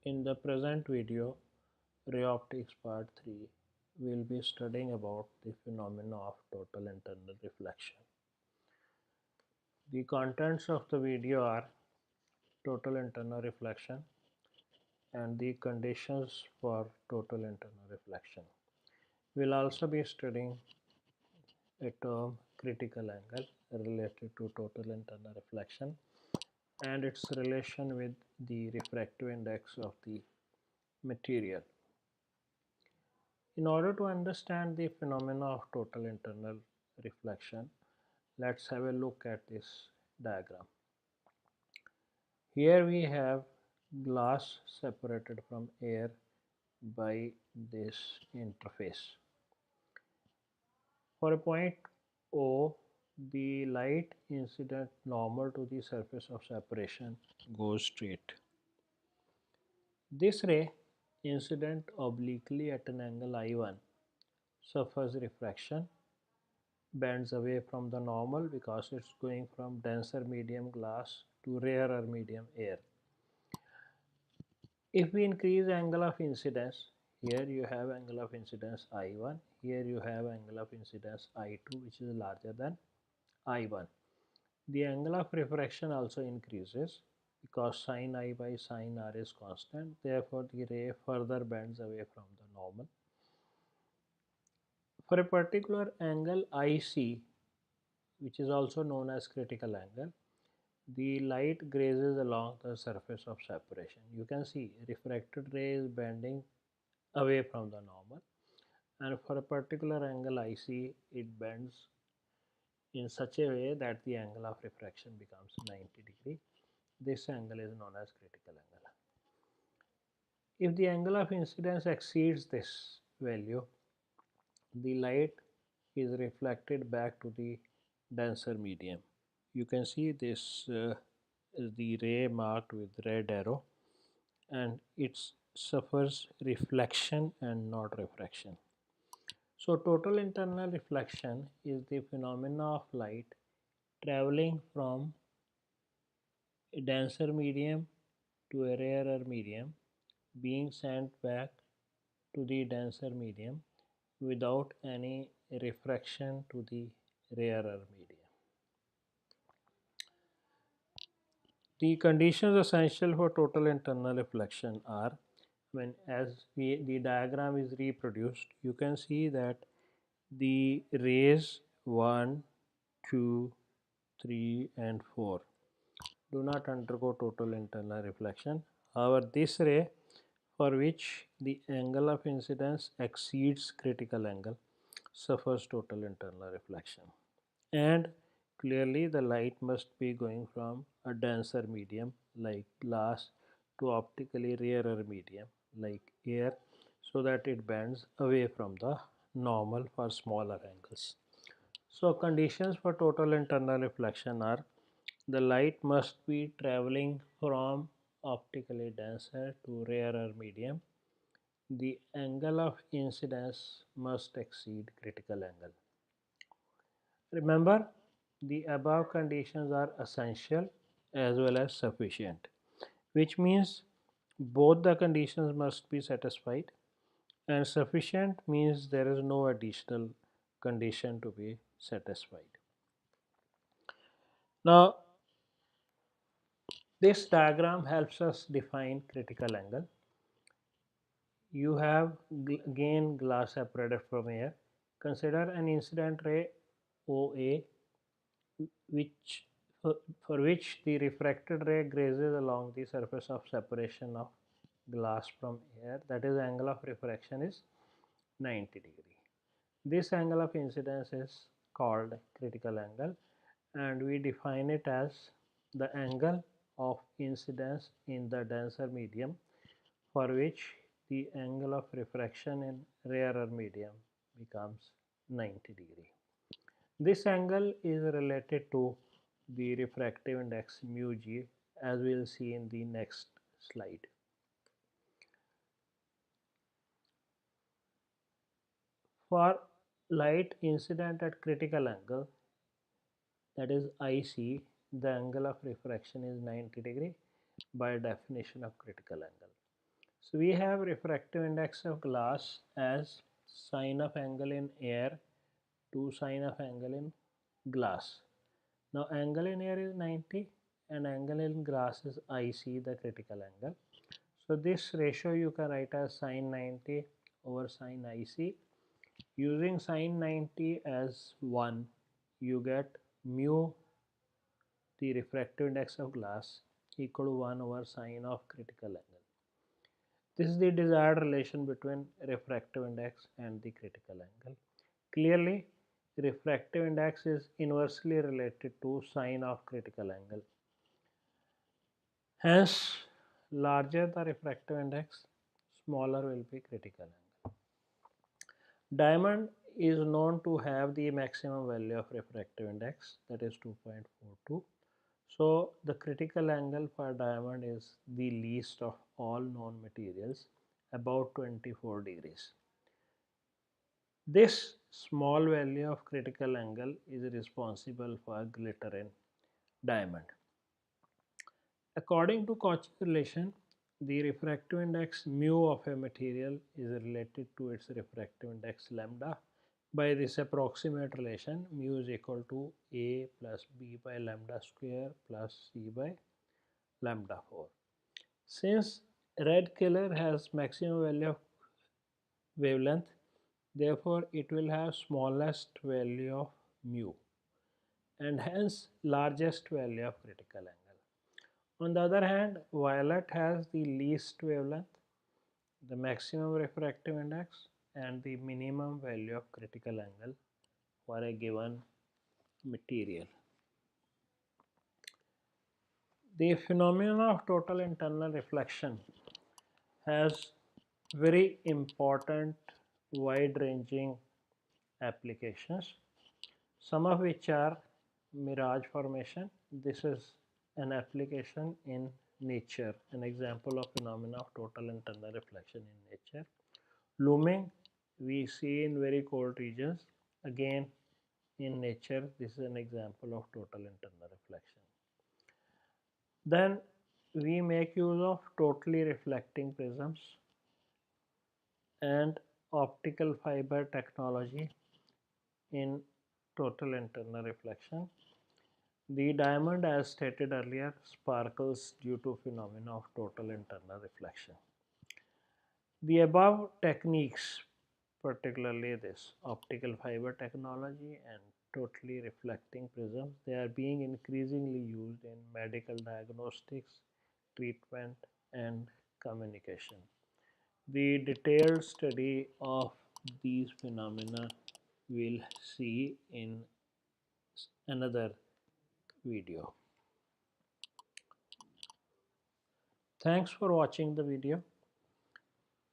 In the present video, Ray Optics Part 3, we will be studying about the phenomena of total internal reflection. The contents of the video are total internal reflection and the conditions for total internal reflection. We will also be studying a term critical angle related to total internal reflection and its relation with the refractive index of the material. In order to understand the phenomena of total internal reflection, let's have a look at this diagram. Here we have glass separated from air by this interface. For a point O, the light incident normal to the surface of separation goes straight. This ray incident obliquely at an angle I1 suffers refraction, bends away from the normal because it's going from denser medium glass to rarer medium air. If we increase angle of incidence, here you have angle of incidence I1, here you have angle of incidence I2 which is larger than I1. The angle of refraction also increases because sin I by sin R is constant, therefore the ray further bends away from the normal. For a particular angle IC, which is also known as critical angle, the light grazes along the surface of separation. You can see refracted ray is bending away from the normal, and for a particular angle IC, it bends in such a way that the angle of refraction becomes 90 degree. This angle is known as critical angle. If the angle of incidence exceeds this value, the light is reflected back to the denser medium. You can see this is the ray marked with red arrow, and it suffers reflection and not refraction. So total internal reflection is the phenomena of light traveling from a denser medium to a rarer medium being sent back to the denser medium without any refraction to the rarer medium. The conditions essential for total internal reflection are, when as the diagram is reproduced, you can see that the rays 1, 2, 3 and 4 do not undergo total internal reflection. However, this ray, for which the angle of incidence exceeds critical angle, suffers total internal reflection. And clearly the light must be going from a denser medium like glass to optically rarer medium like air, so that it bends away from the normal for smaller angles. So conditions for total internal reflection are: the light must be traveling from optically denser to rarer medium. The angle of incidence must exceed critical angle. Remember, the above conditions are essential as well as sufficient, which means both the conditions must be satisfied, and sufficient means there is no additional condition to be satisfied. Now, this diagram helps us define critical angle. You have again glass separated from air. Consider an incident ray OA which for which the refracted ray grazes along the surface of separation of glass from air, that is angle of refraction is 90 degree. This angle of incidence is called critical angle, and we define it as the angle of incidence in the denser medium for which the angle of refraction in rarer medium becomes 90 degree. This angle is related to the refractive index mu g, as we will see in the next slide. For light incident at critical angle, that is IC, the angle of refraction is 90 degree by definition of critical angle. So we have refractive index of glass as sine of angle in air to sine of angle in glass. Now angle in air is 90 and angle in glass is IC, the critical angle. So this ratio you can write as sine 90 over sine IC. Using sine 90 as 1, you get mu, the refractive index of glass, equal to 1 over sine of critical angle. This is the desired relation between refractive index and the critical angle. Clearly, refractive index is inversely related to sine of critical angle. Hence, larger the refractive index, smaller will be critical angle. Diamond is known to have the maximum value of refractive index, that is 2.42. So the critical angle for diamond is the least of all known materials, about 24 degrees. This small value of critical angle is responsible for glitter in diamond. According to Cauchy's relation, the refractive index mu of a material is related to its refractive index lambda. By this approximate relation, mu is equal to A plus B by lambda square plus C by lambda 4. Since red color has maximum value of wavelength, therefore it will have smallest value of mu and hence largest value of critical angle. On the other hand, violet has the least wavelength, the maximum refractive index and the minimum value of critical angle for a given material. The phenomenon of total internal reflection has very important wide-ranging applications, some of which are mirage formation. This is an application in nature, an example of phenomena of total internal reflection in nature. Looming we see in very cold regions, again in nature this is an example of total internal reflection. Then we make use of totally reflecting prisms and optical fiber technology in total internal reflection. The diamond, as stated earlier, sparkles due to phenomena of total internal reflection. The above techniques, particularly this optical fiber technology and totally reflecting prisms, they are being increasingly used in medical diagnostics, treatment and communication. The detailed study of these phenomena we'll see in another video. Thanks for watching the video.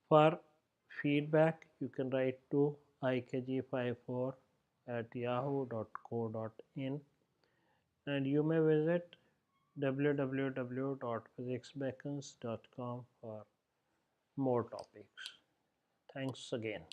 For feedback, you can write to ikg54@yahoo.co.in and you may visit www.physicsbeckons.com for more topics. Thanks again.